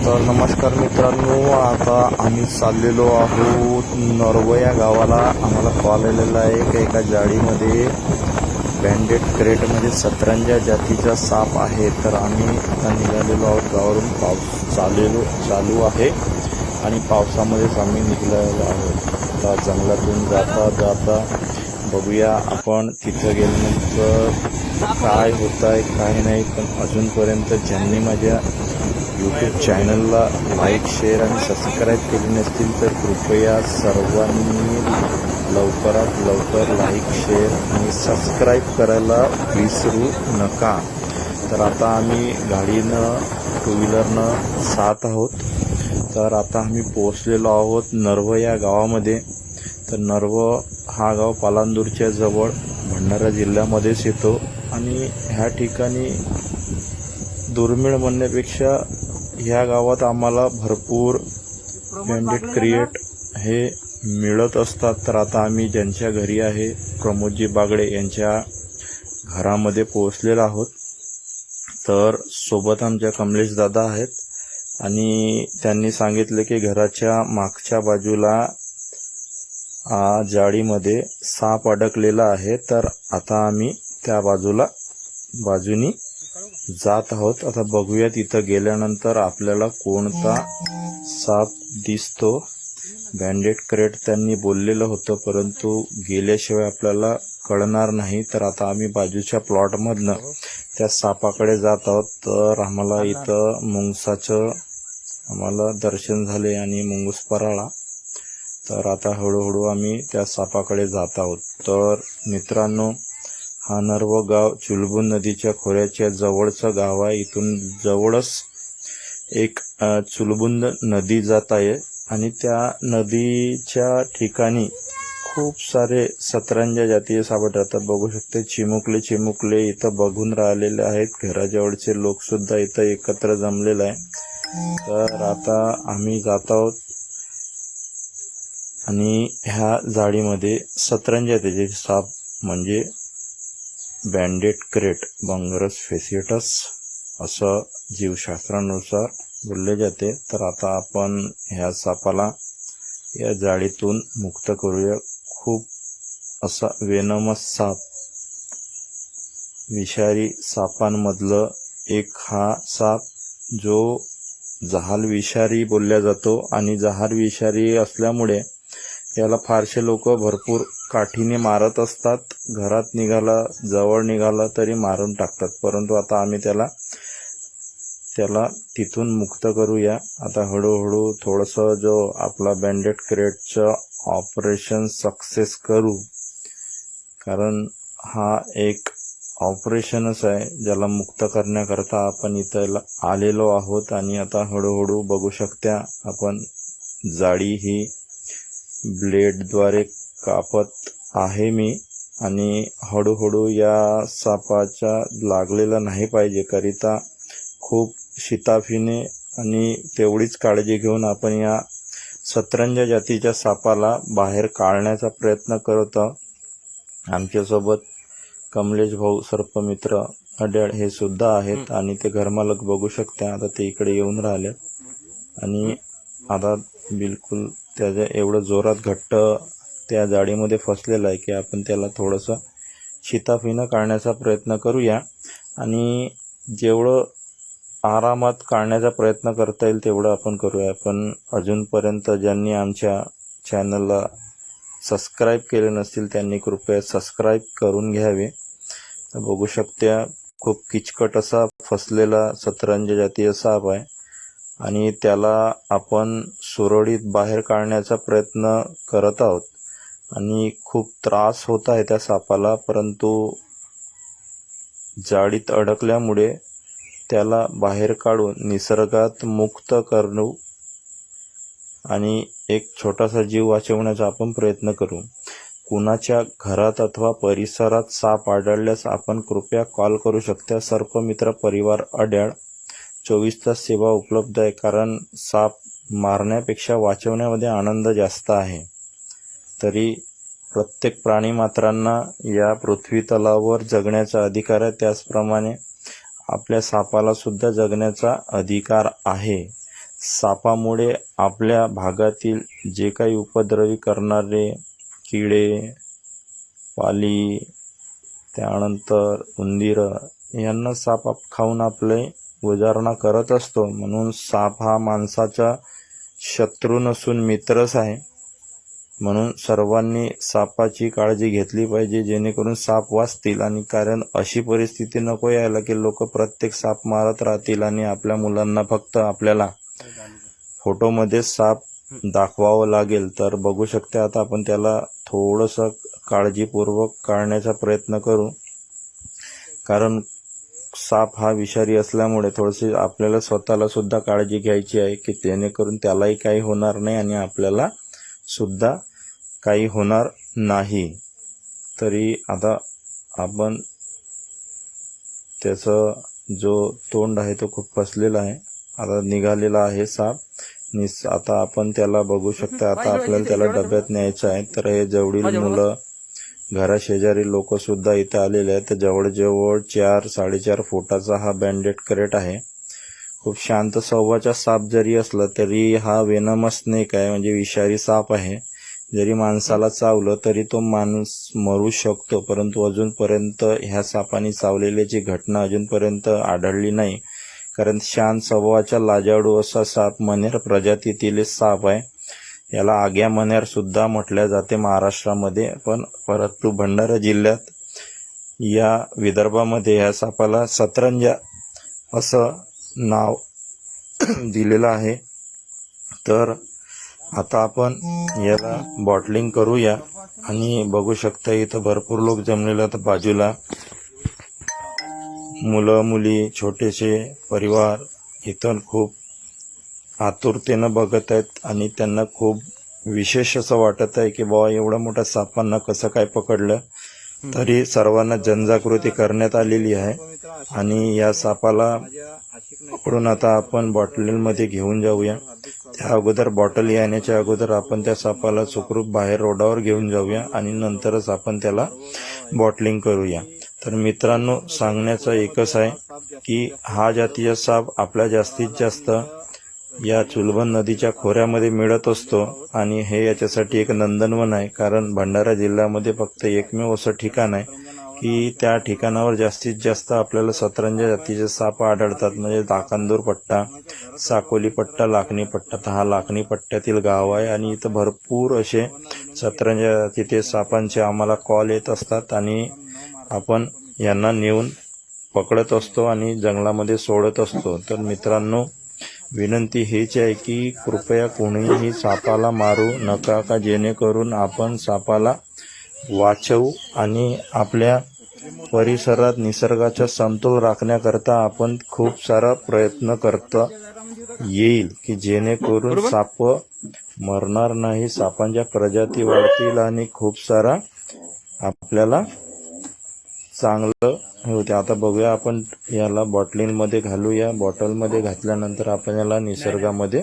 तर नमस्कार मित्रांनो, आता आम्ही चाललेलो आहोत नरव या गावाला. आम्हाला कॉल आलेला आहे की एका जाळीमध्ये बँडेड क्रेटमध्ये सतरंजा जातीचा साप आहे. तर आम्ही आता निघालेलो आहोत गावावरून. पाऊस चालू आहे आणि पावसामध्येच आम्ही निघालेलो आहोत. आता जंगलातून जाता बघूया आपण तिथं गेल्यानंतर काय होत आहे काय नाही. पण अजूनपर्यंत ज्यांनी माझ्या यूट्यूब चॅनलला लाईक शेअर आणि सबस्क्राईब केले नसतील तर कृपया सर्वांनी लवकरात लवकर लाईक शेअर आणि सबस्क्राईब करायला विसरू नका. तर आता आम्ही गाडीनं टू व्हीलरनं जात आहोत. तर आता आम्ही पोहोचलेलो आहोत नरव या गावामध्ये. तर नरव हा गाव पालांदूरच्या जवळ भंडारा जिल्ह्यामध्येच येतो आणि ह्या ठिकाणी दुर्मिळ म्हणण्यापेक्षा ह्या गावात आम्हाला भरपूर बँडेड क्रिएट हे मिळत असतात. तर आता आम्ही ज्यांच्या घरी आहे प्रमोदजी बागडे यांच्या घरामध्ये पोहोचलेलो आहोत. तर सोबत आमच्या कमलेश दादा आहेत आणि त्यांनी सांगितले की घराच्या मागच्या बाजूला जाळीमध्ये साप अडकलेला आहे. तर आता आम्ही त्या बाजूनी जात आहोत. आता बघूया तिथं गेल्यानंतर आपल्याला कोणता साप दिसतो. बँडेड क्रेट त्यांनी बोललेलं होतं, परंतु गेल्याशिवाय आपल्याला कळणार नाही. तर आता आम्ही बाजूच्या प्लॉटमधनं त्या सापाकडे जात आहोत. तर आम्हाला इथं मुंगसाचं दर्शन झाले आणि मुंगूस पराळा. तर आता हळूहळू आम्ही त्या सापाकडे जात आहोत. तर मित्रांनो, हा नरव गाव चुलबुन नदीच्या खोऱ्याच्या जवळचं गाव आहे. इथून जवळच एक चुलबुन नदी जात आहे आणि त्या नदीच्या ठिकाणी खूप सारे सतरंजा जातीचे साप राहतात. बघू शकते चिमुकले इथं बघून राहिलेले आहेत. घराजवळचे लोक सुद्धा इथं एकत्र जमलेले आहे. तर आता आम्ही जात आहोत आणि ह्या जाळीमध्ये सतरंजा जातीचे साप म्हणजे बँडेड क्रेट बंगरस फेसिटस असं जीवशास्त्रानुसार बोलले जाते. तर आता आपण ह्या सापाला या जाळीतून मुक्त करूया. खूप असा वेनमस साप, विषारी सापांमधलं एक हा साप जो जहाल विषारी बोलला जातो आणि जहाल विषारी असल्यामुळे याला फारसे लोक भरपूर काठीने मारत असतात. घरात निघाला, जवळ निघाला तरी मारून टाकतात. परंतु आता आम्ही त्याला तिथून मुक्त करूया. आता हळूहळू थोडंसं जो आपला बँडेड क्रेटचं ऑपरेशन सक्सेस करू, कारण हा एक ऑपरेशनच आहे ज्याला मुक्त करण्याकरता आपण इथं आलेलो आहोत. आणि आता हळूहळू बघू शकता आपण जाळी ही ब्लेडद्वारे कापत आहे मी आणि हळूहळू या सापाच्या लागलेला नाही पाहिजे करिता खूप शिताफीने आणि तेवढीच काळजी घेऊन आपण या सतरंजा जातीच्या सापाला बाहेर काढण्याचा प्रयत्न करत आहोत. आमच्यासोबत कमलेश भाऊ सर्पमित्र अड्याळ हे सुद्धा आहेत आणि ते घरमालक बघू शकता. आता ते इकडे येऊन राहिले आणि आता बिलकुल त्याच्या एवढं जोरात घट्ट त्या जाळीमध्ये फसलेलं आहे की आपण त्याला थोडंसं शिताफीनं काढण्याचा प्रयत्न करूया आणि जेवढं आरामात काढण्याचा प्रयत्न करता येईल तेवढं आपण करूया. पण अजूनपर्यंत ज्यांनी आमच्या चॅनलला सबस्क्राईब केले नसतील त्यांनी कृपया सबस्क्राईब करून घ्यावे. तर बघू शकता खूप किचकट असा फसलेला सतरंजा जातीय साप आहे आणि त्याला आपण सुरळीत बाहेर काढण्याचा प्रयत्न करत आहोत आणि खूप त्रास होत आहे त्या सापाला. परंतु जाळीत अडकल्यामुळे त्याला बाहेर काढून निसर्गात मुक्त करू आणि एक छोटासा जीव वाचवण्याचा आपण प्रयत्न करू. कुणाच्या घरात अथवा परिसरात साप आढळल्यास आपण कृपया कॉल करू शकता. सर्पमित्र परिवार अड्याळ 24 तास सेवा उपलब्ध आहे, कारण साप मारण्यापेक्षा वाचवण्यामध्ये आनंद जास्त आहे. तरी प्रत्येक प्राणीमात्रांना या पृथ्वी तलावर जगण्याचा अधिकार आहे, त्याचप्रमाणे आपल्या सापाला सुद्धा जगण्याचा अधिकार आहे. सापामुळे आपल्या भागातील जे काही उपद्रवी करणारे किडे, पाली, त्यानंतर उंदीर यांना साप खाऊन आपले गुजारणा करत असतो. म्हणून साप हा माणसाचा शत्रू नसून मित्रच आहे. म्हणून सर्वांनी सापाची काळजी घेतली पाहिजे, जेणेकरून साप वाचतील. आणि कारण अशी परिस्थिती नको यायला की लोक प्रत्येक साप मारत राहतील आणि आपल्या मुलांना फक्त आपल्याला फोटोमध्ये साप दाखवावं लागेल. तर बघू शकते आता आपण त्याला थोडंसं काळजीपूर्वक काढण्याचा प्रयत्न करू, कारण साप हा विषारी असल्यामुळे थोडीशी आपल्याला स्वतःला सुद्धा काळजी घ्यायची आहे की जेणेकरून त्यालाही काही होणार नाही आणि आपल्याला सुद्धा काही होणार नाही. तरी आता आपण त्याचं जो तोंड आहे तो खूप फसलेला आहे, आता निघालेला आहे साप. आता आपण त्याला बघू शकता. आता आपल्याला त्याला डब्यात न्यायचं आहे. तर हे जवळील मुलं, घराशेजारी लोक सुद्धा इथे आलेले आहेत. जवळजवळ 4-4.5 फुटाचा हा बँडेड करेट आहे. खूप शांत स्वभावाचा साप जरी असला तरी हा वेनमस स्नेक आहे, म्हणजे विषारी साप आहे. जरी माणसाला चावलं तरी तो माणूस मरू शकतो, परंतु अजूनपर्यंत ह्या सापाने चावलेल्याची घटना अजूनपर्यंत आढळली नाही. कारण शांत स्वभावाचा लाजाळू असा साप मनेर प्रजातीतील साप आहे. याला आग्या मनेर सुद्धा म्हटल्या जाते महाराष्ट्रामध्ये. परंतु भंडारा जिल्ह्यात या विदर्भामध्ये या सापाला सतरंजा असं नाव दिलेलं आहे. तर आता आपण याला बॉटलिंग करूया. आणि बघू शकता इथं भरपूर लोक जमलेले आहेत. बाजूला मुलं मुली, छोटेसे परिवार इथं खूप आतुरतेनं बघत आहेत आणि त्यांना खूप विशेष असं वाटत आहे की बाबा एवढ्या मोठ्या सापांना कसं काय पकडलं. तरी सर्वांना जनजागृती करण्यात आलेली आहे. आणि या सापाला पकडून आता आपण बॉटलमध्ये घेऊन जाऊया. त्या अगोदर बॉटल येण्याच्या अगोदर आपण त्या सापाला सुखरूप बाहेर रोडावर घेऊन जाऊया आणि नंतरच आपण त्याला बॉटलिंग करूया. तर मित्रांनो, सांगण्याचं एकच आहे की हा जातीचा साप आपल्या जास्तीत जास्त या चुलबन नदीच्या खोऱ्यामध्ये मिळत असतो. आणि हे याच्यासाठी एक नंदनवन आहे, कारण भंडारा जिल्ह्यामध्ये फक्त एकमेव असं ठिकाण आहे की त्या ठिकाणावर जास्तीत जास्त आपल्याला सतरंजा जातीचे साप आढळतात. म्हणजे लाखांदूर पट्टा, साकोली पट्टा, लाखणी पट्टा. तर हा लाखणी पट्ट्यातील गाव आहे आणि इथं भरपूर असे सतरंजा जातीचे सापांचे आम्हाला कॉल येत असतात आणि आपण यांना नेऊन पकडत असतो आणि जंगलामध्ये सोडत असतो. तर मित्रांनो, विनंती हीच आहे की कृपया कोणीही सापाला मारू नका, का जेणेकरून आपण सापाला वाचवू आणि आपल्या परिसरात निसर्गाचा समतोल राखण्याकरता आपण खूप सारा प्रयत्न करता येईल की जेणेकरून साप मरणार नाही, सापांच्या प्रजाती वाढतील आणि खूप सारा आपल्याला चांगलं होते. आता बघूया आपण याला बॉटलीमध्ये घालूया. बॉटलमध्ये घातल्यानंतर आपण याला निसर्गामध्ये